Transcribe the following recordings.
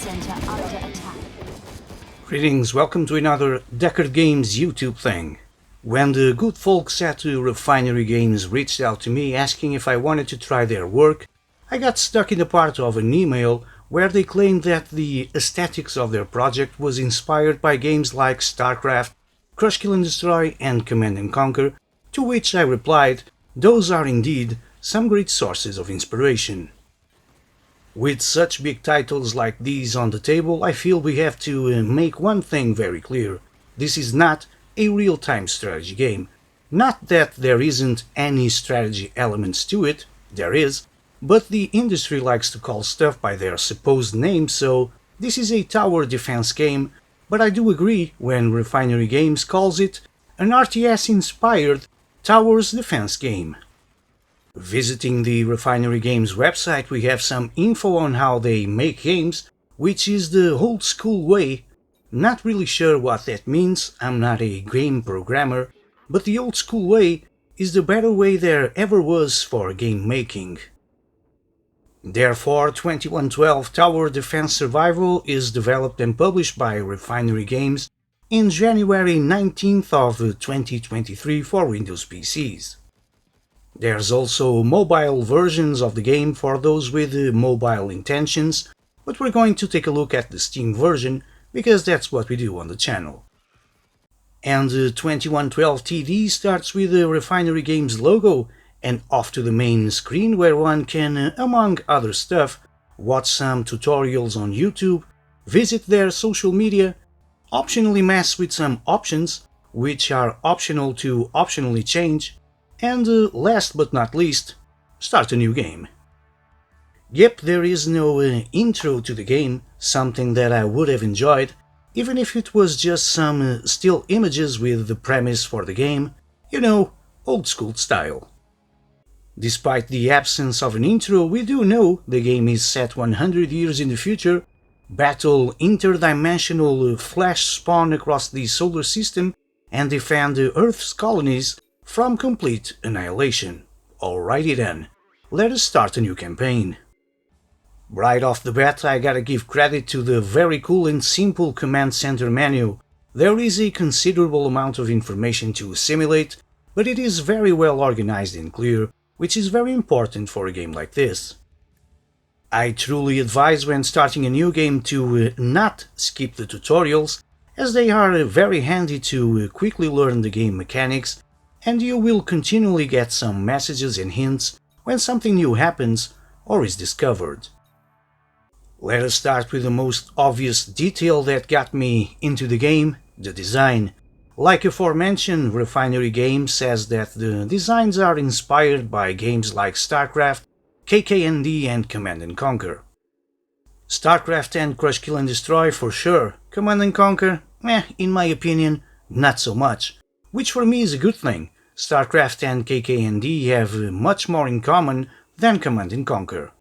center under attack. Greetings, welcome to another Deckard Games YouTube thing. When the good folks at Refinery Games reached out to me asking if I wanted to try their work, I got stuck in the part of an email where they claimed that the aesthetics of their project was inspired by games like StarCraft, Crush Kill and Destroy and Command and Conquer, to which I replied, those are indeed some great sources of inspiration. With such big titles like these on the table, I feel we have to make one thing very clear. This is not a real-time strategy game. Not that there isn't any strategy elements to it, there is, but the industry likes to call stuff by their supposed name, so this is a tower defense game, but I do agree when Refinery Games calls it an RTS-inspired towers defense game. Visiting the Refinery Games website, we have some info on how they make games, which is the old school way. Not really sure what that means, I'm not a game programmer, but the old school way is the better way there ever was for game making. Therefore, 2112 Tower Defense Survival is developed and published by Refinery Games in January 19th of 2023 for Windows PCs. There's also mobile versions of the game for those with mobile intentions, but we're going to take a look at the Steam version because that's what we do on the channel. And 2112 TD starts with the Refinery Games logo and off to the main screen where one can, among other stuff, watch some tutorials on YouTube, visit their social media, optionally mess with some options, which are optional to optionally change, and last but not least, start a new game. Yep, there is no intro to the game, something that I would have enjoyed, even if it was just some still images with the premise for the game, you know, old school style. Despite the absence of an intro, we do know the game is set 100 years in the future, battle interdimensional flash spawn across the solar system, and defend Earth's colonies from complete annihilation. Alrighty then, let us start a new campaign. Right off the bat, I gotta give credit to the very cool and simple command center menu. There is a considerable amount of information to assimilate, but it is very well organized and clear, which is very important for a game like this. I truly advise when starting a new game to not skip the tutorials, as they are very handy to quickly learn the game mechanics, and you will continually get some messages and hints when something new happens or is discovered. Let us start with the most obvious detail that got me into the game, the design. Like aforementioned, Refinery Games says that the designs are inspired by games like StarCraft, KK&D and Command & Conquer. StarCraft and Crush Kill and Destroy for sure, Command & Conquer, in my opinion, not so much. Which for me is a good thing. StarCraft and KK&D have much more in common than Command & Conquer.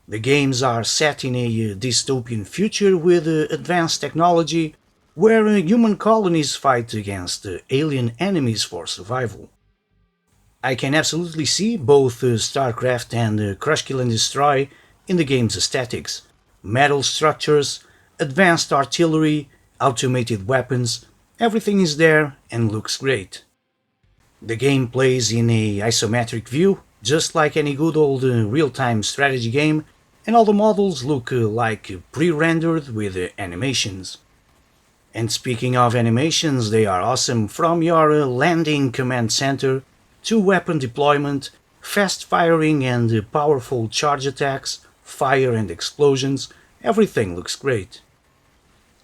The games are set in a dystopian future with advanced technology, where human colonies fight against alien enemies for survival. I can absolutely see both StarCraft and Crush Kill and Destroy in the game's aesthetics. Metal structures, advanced artillery, automated weapons, everything is there and looks great. The game plays in a isometric view, just like any good old real-time strategy game, and all the models look like pre-rendered with animations. And speaking of animations, they are awesome, from your landing command center to weapon deployment, fast firing and powerful charge attacks, fire and explosions, everything looks great.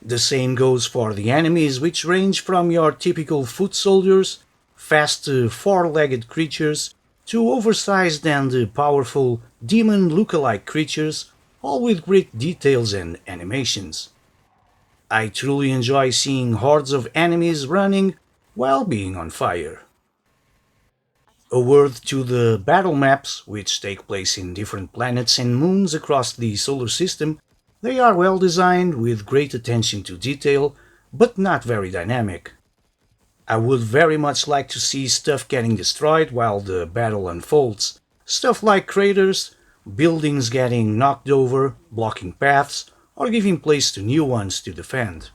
The same goes for the enemies, which range from your typical foot soldiers, fast four-legged creatures, to oversized and powerful demon look-alike creatures, all with great details and animations. I truly enjoy seeing hordes of enemies running while being on fire. A word to the battle maps, which take place in different planets and moons across the solar system. They are well designed with great attention to detail, but not very dynamic. I would very much like to see stuff getting destroyed while the battle unfolds. Stuff like craters, buildings getting knocked over, blocking paths, or giving place to new ones to defend.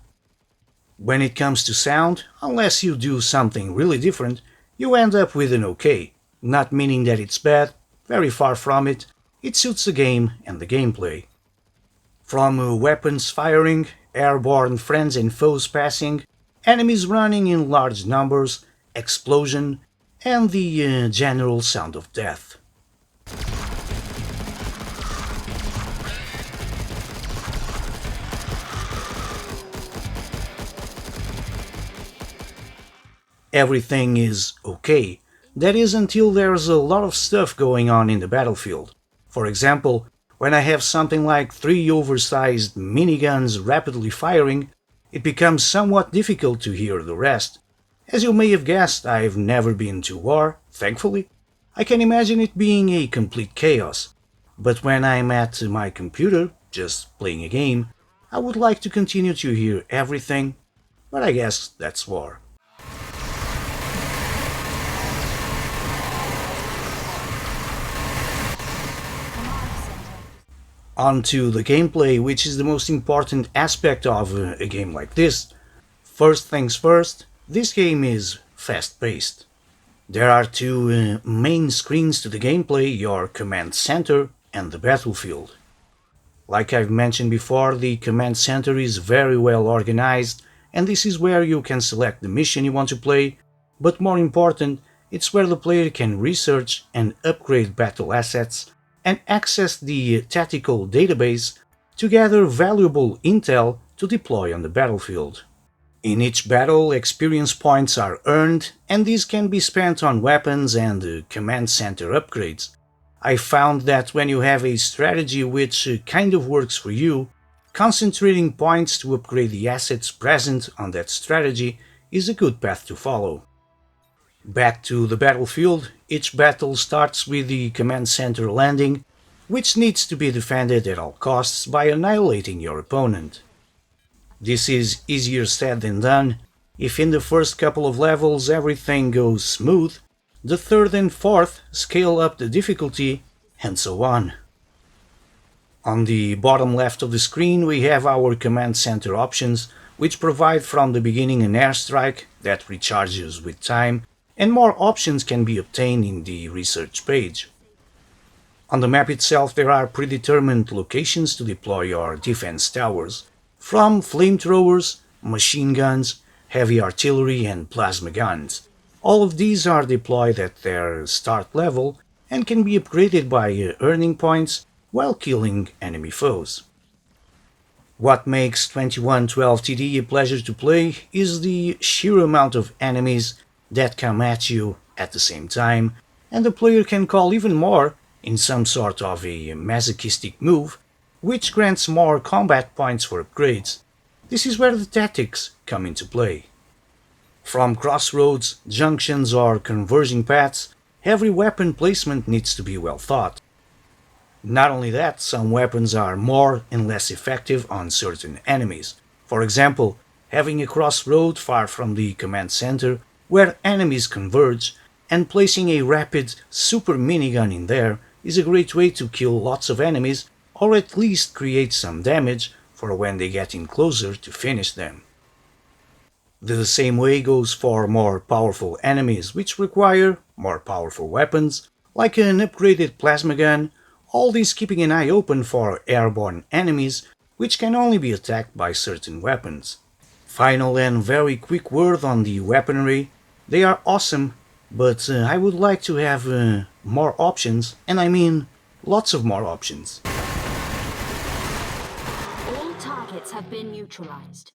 When it comes to sound, unless you do something really different, you end up with an okay, not meaning that it's bad, very far from it, it suits the game and the gameplay. From weapons firing, airborne friends and foes passing, enemies running in large numbers, explosion, and the general sound of death. Everything is okay. That is until there's a lot of stuff going on in the battlefield. For example, when I have something like 3 oversized miniguns rapidly firing, it becomes somewhat difficult to hear the rest. As you may have guessed, I've never been to war, thankfully. I can imagine it being a complete chaos. But when I'm at my computer, just playing a game, I would like to continue to hear everything, but I guess that's war. On to the gameplay, which is the most important aspect of a game like this. First things first, this game is fast-paced. There are two main screens to the gameplay, your command center and the battlefield. Like I've mentioned before, the command center is very well organized, and this is where you can select the mission you want to play, but more important, it's where the player can research and upgrade battle assets and access the tactical database to gather valuable intel to deploy on the battlefield. In each battle, experience points are earned, and these can be spent on weapons and command center upgrades. I found that when you have a strategy which kind of works for you, concentrating points to upgrade the assets present on that strategy is a good path to follow. Back to the battlefield, each battle starts with the command center landing, which needs to be defended at all costs by annihilating your opponent. This is easier said than done. If in the first couple of levels everything goes smooth, the third and fourth scale up the difficulty, and so on. On the bottom left of the screen we have our command center options, which provide from the beginning an airstrike that recharges with time, and more options can be obtained in the research page. On the map itself there are predetermined locations to deploy your defense towers, from flamethrowers, machine guns, heavy artillery and plasma guns. All of these are deployed at their start level and can be upgraded by earning points while killing enemy foes. What makes 2112 TD a pleasure to play is the sheer amount of enemies that come at you at the same time, and the player can call even more in some sort of a masochistic move, which grants more combat points for upgrades. This is where the tactics come into play. From crossroads, junctions or converging paths, every weapon placement needs to be well thought. Not only that, some weapons are more and less effective on certain enemies. For example, having a crossroad far from the command center where enemies converge, and placing a rapid super minigun in there is a great way to kill lots of enemies or at least create some damage for when they get in closer to finish them. The same way goes for more powerful enemies which require more powerful weapons, like an upgraded plasma gun, all these keeping an eye open for airborne enemies which can only be attacked by certain weapons. Final and very quick word on the weaponry. They are awesome, but I would like to have more options, and I mean lots of more options. All targets have been neutralized.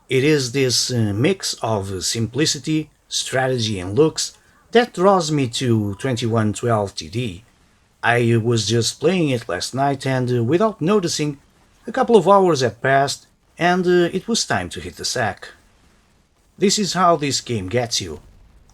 It is this mix of simplicity, strategy and looks that draws me to 2112 TD. I was just playing it last night and without noticing, a couple of hours had passed and it was time to hit the sack. This is how this game gets you.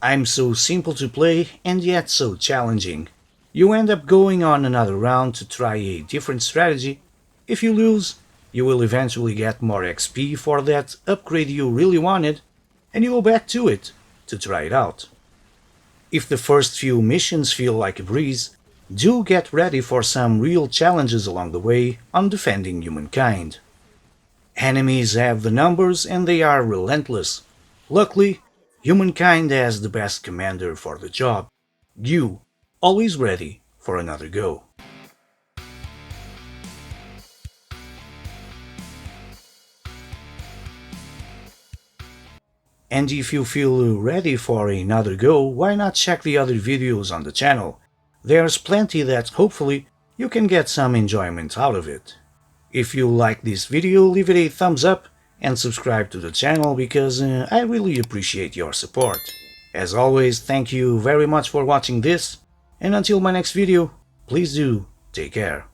I'm so simple to play and yet so challenging. You end up going on another round to try a different strategy. If you lose, You will eventually get more XP for that upgrade you really wanted, and you go back to it to try it out. If the first few missions feel like a breeze, do get ready for some real challenges along the way on defending humankind. Enemies have the numbers and they are relentless. Luckily, humankind has the best commander for the job. You, always ready for another go. And if you feel ready for another go, why not check the other videos on the channel? There's plenty that hopefully you can get some enjoyment out of it. If you like this video, leave it a thumbs up and subscribe to the channel because I really appreciate your support. As always, thank you very much for watching this, and until my next video, please do take care.